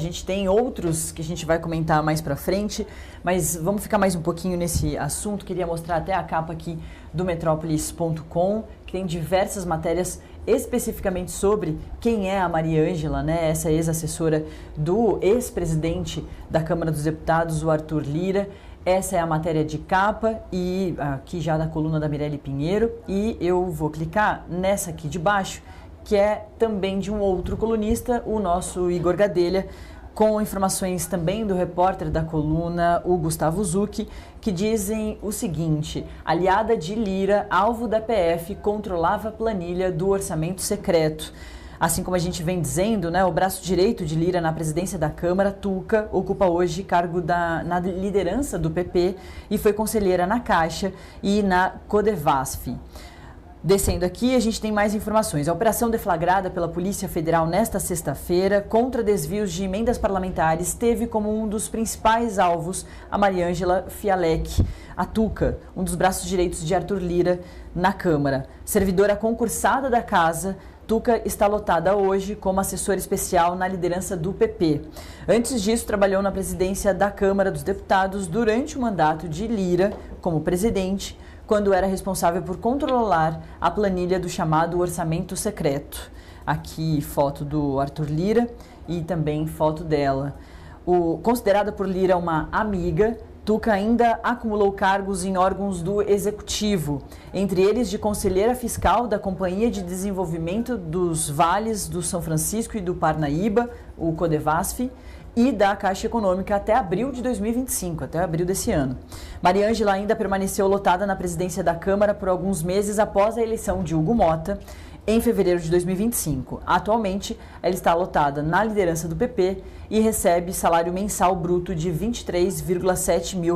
gente tem outros que a gente vai comentar mais pra frente, mas vamos ficar mais um pouquinho nesse assunto. Queria mostrar até a capa aqui do Metrópolis.com, que tem diversas matérias especificamente sobre quem é a Mariângela, né? Essa ex-assessora do ex-presidente da Câmara dos Deputados, o Arthur Lira. Essa é a matéria de capa e aqui já da coluna da Mirelle Pinheiro, e eu vou clicar nessa aqui de baixo, que é também de um outro colunista, o nosso Igor Gadelha, com informações também do repórter da coluna, o Gustavo Zucchi, que dizem o seguinte: aliada de Lira, alvo da PF, controlava a planilha do orçamento secreto. Assim como a gente vem dizendo, né, o braço direito de Lira na presidência da Câmara, Tuca, ocupa hoje cargo na liderança do PP e foi conselheira na Caixa e na Codevasf. Descendo aqui, a gente tem mais informações. A operação deflagrada pela Polícia Federal nesta sexta-feira contra desvios de emendas parlamentares teve como um dos principais alvos a Mariângela Fialec, a Tuca, um dos braços direitos de Arthur Lira na Câmara. Servidora concursada da casa, Tuca está lotada hoje como assessora especial na liderança do PP. Antes disso, trabalhou na presidência da Câmara dos Deputados durante o mandato de Lira como presidente, quando era responsável por controlar a planilha do chamado orçamento secreto. Aqui foto do Arthur Lira e também foto dela. Considerada por Lira uma amiga, Tuca ainda acumulou cargos em órgãos do Executivo, entre eles de conselheira fiscal da Companhia de Desenvolvimento dos Vales do São Francisco e do Parnaíba, o Codevasf, e da Caixa Econômica até abril de 2025, até abril desse ano. Mariângela ainda permaneceu lotada na presidência da Câmara por alguns meses após a eleição de Hugo Mota, em fevereiro de 2025. Atualmente, ela está lotada na liderança do PP e recebe salário mensal bruto de R$ 23,7 mil.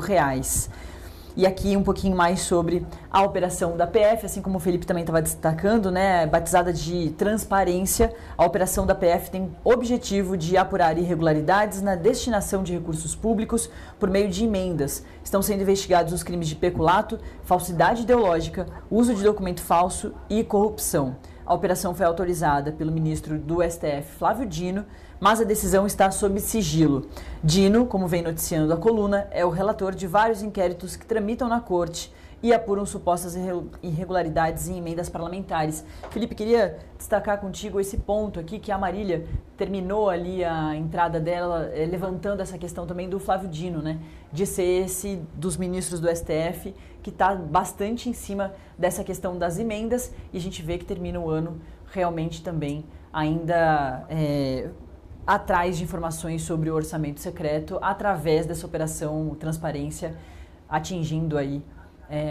E aqui um pouquinho mais sobre a operação da PF, assim como o Felipe também estava destacando, né, batizada de transparência. A operação da PF tem objetivo de apurar irregularidades na destinação de recursos públicos por meio de emendas. Estão sendo investigados os crimes de peculato, falsidade ideológica, uso de documento falso e corrupção. A operação foi autorizada pelo ministro do STF, Flávio Dino, mas a decisão está sob sigilo. Dino, como vem noticiando a coluna, é o relator de vários inquéritos que tramitam na corte e apuram supostas irregularidades em emendas parlamentares. Felipe, queria destacar contigo esse ponto aqui, que a Marília terminou ali a entrada dela, levantando essa questão também do Flávio Dino, né? De ser esse dos ministros do STF que está bastante em cima dessa questão das emendas, e a gente vê que termina o ano realmente também ainda atrás de informações sobre o orçamento secreto, através dessa operação Transparência, atingindo aí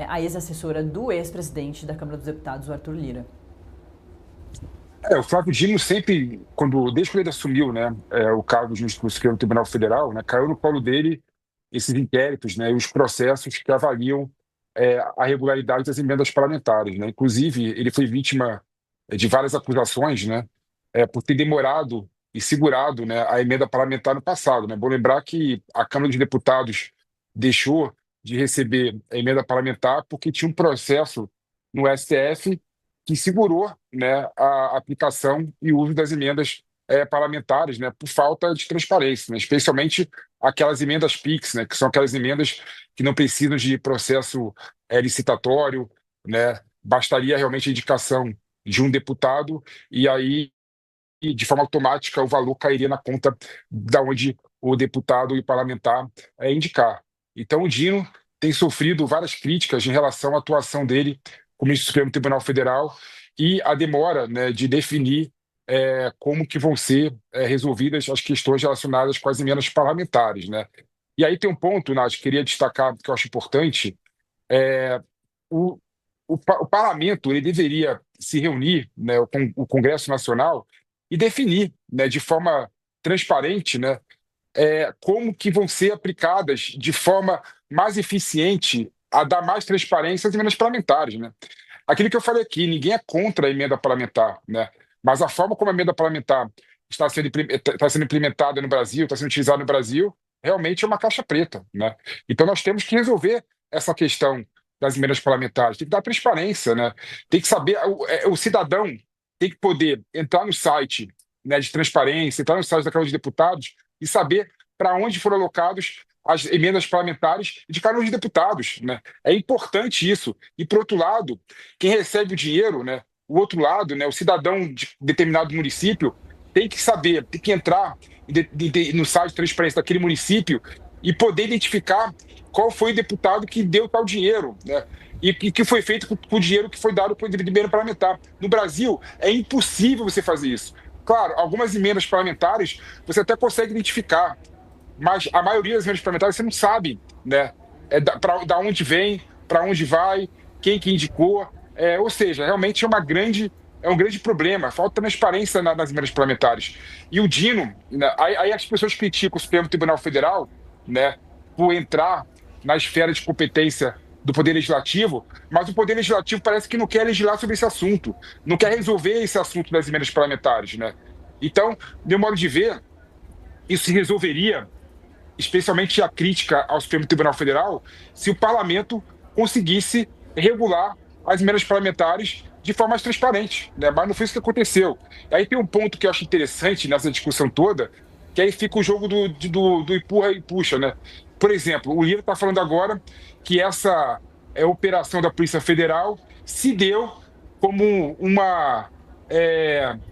a ex-assessora do ex-presidente da Câmara dos Deputados, o Arthur Lira. O Flávio Dino sempre, desde que ele assumiu, né, o cargo de juiz do Supremo Tribunal Federal, né, caiu no colo dele esses inquéritos, né, e os processos que avaliam a regularidade das emendas parlamentares, né. Inclusive, ele foi vítima de várias acusações, né, por ter demorado e segurado, né, a emenda parlamentar no passado, né. Bom lembrar que a Câmara dos Deputados deixou de receber a emenda parlamentar porque tinha um processo no STF que segurou, né, a aplicação e uso das emendas parlamentares, né, por falta de transparência, né, especialmente aquelas emendas PIX, né, que são aquelas emendas que não precisam de processo licitatório, né, bastaria realmente a indicação de um deputado e aí, de forma automática, o valor cairia na conta da onde o deputado e o parlamentar indicar. Então, o Dino tem sofrido várias críticas em relação à atuação dele como ministro do Supremo Tribunal Federal e a demora, né, de definir como que vão ser resolvidas as questões relacionadas com as emendas parlamentares, né? E aí tem um ponto, Nath, que queria destacar, que eu acho importante. O, o parlamento ele deveria se reunir, né, com o Congresso Nacional e definir, né, de forma transparente, né, como que vão ser aplicadas de forma mais eficiente a dar mais transparência às emendas parlamentares, né? Aquilo que eu falei aqui, ninguém é contra a emenda parlamentar, né? Mas a forma como a emenda parlamentar está sendo implementada no Brasil, está sendo utilizada no Brasil, realmente é uma caixa preta, né? Então nós temos que resolver essa questão das emendas parlamentares, tem que dar transparência, né? Tem que saber, o cidadão tem que poder entrar no site, né, de transparência, entrar no site da Câmara dos Deputados e saber para onde foram alocados as emendas parlamentares de cada um dos deputados, né? É importante isso. E, por outro lado, quem recebe o dinheiro, né, o outro lado, né, o cidadão de determinado município, tem que saber, tem que entrar no site de transparência daquele município e poder identificar qual foi o deputado que deu tal dinheiro, né? E que foi feito com o dinheiro que foi dado por emenda parlamentar. No Brasil, é impossível você fazer isso. Claro, algumas emendas parlamentares você até consegue identificar, mas a maioria das emendas parlamentares você não sabe, né? Da onde vem, para onde vai, quem que indicou. Ou seja, realmente é um grande problema. Falta transparência nas emendas parlamentares. E o Dino, né, aí as pessoas criticam o Supremo Tribunal Federal, né, por entrar na esfera de competência do Poder Legislativo, mas o Poder Legislativo parece que não quer legislar sobre esse assunto, não quer resolver esse assunto das emendas parlamentares, né? Então, meu modo de ver, isso se resolveria, especialmente a crítica ao Supremo Tribunal Federal, se o parlamento conseguisse regular as emendas parlamentares de forma mais transparente, né? Mas não foi isso que aconteceu. E aí tem um ponto que eu acho interessante nessa discussão toda, que aí fica o jogo do empurra e puxa, né? Por exemplo, o Lira está falando agora que essa operação da Polícia Federal se deu como uma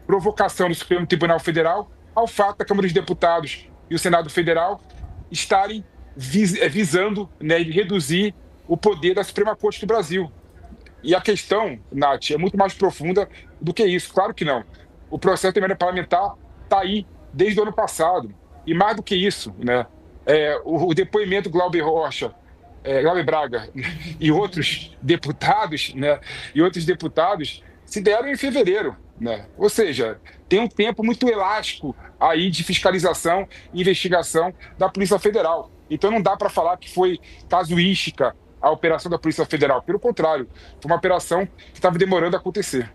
provocação do Supremo Tribunal Federal ao fato da Câmara dos Deputados e o Senado Federal estarem visando, né, reduzir o poder da Suprema Corte do Brasil. E a questão, Nath, é muito mais profunda do que isso. Claro que não. O processo de emenda parlamentar está aí desde o ano passado. E mais do que isso, né, o depoimento do Glauber Rocha, Glauber Braga e outros deputados, né, se deram em fevereiro, né? Ou seja, tem um tempo muito elástico aí de fiscalização e investigação da Polícia Federal. Então não dá para falar que foi casuística a operação da Polícia Federal. Pelo contrário, foi uma operação que estava demorando a acontecer.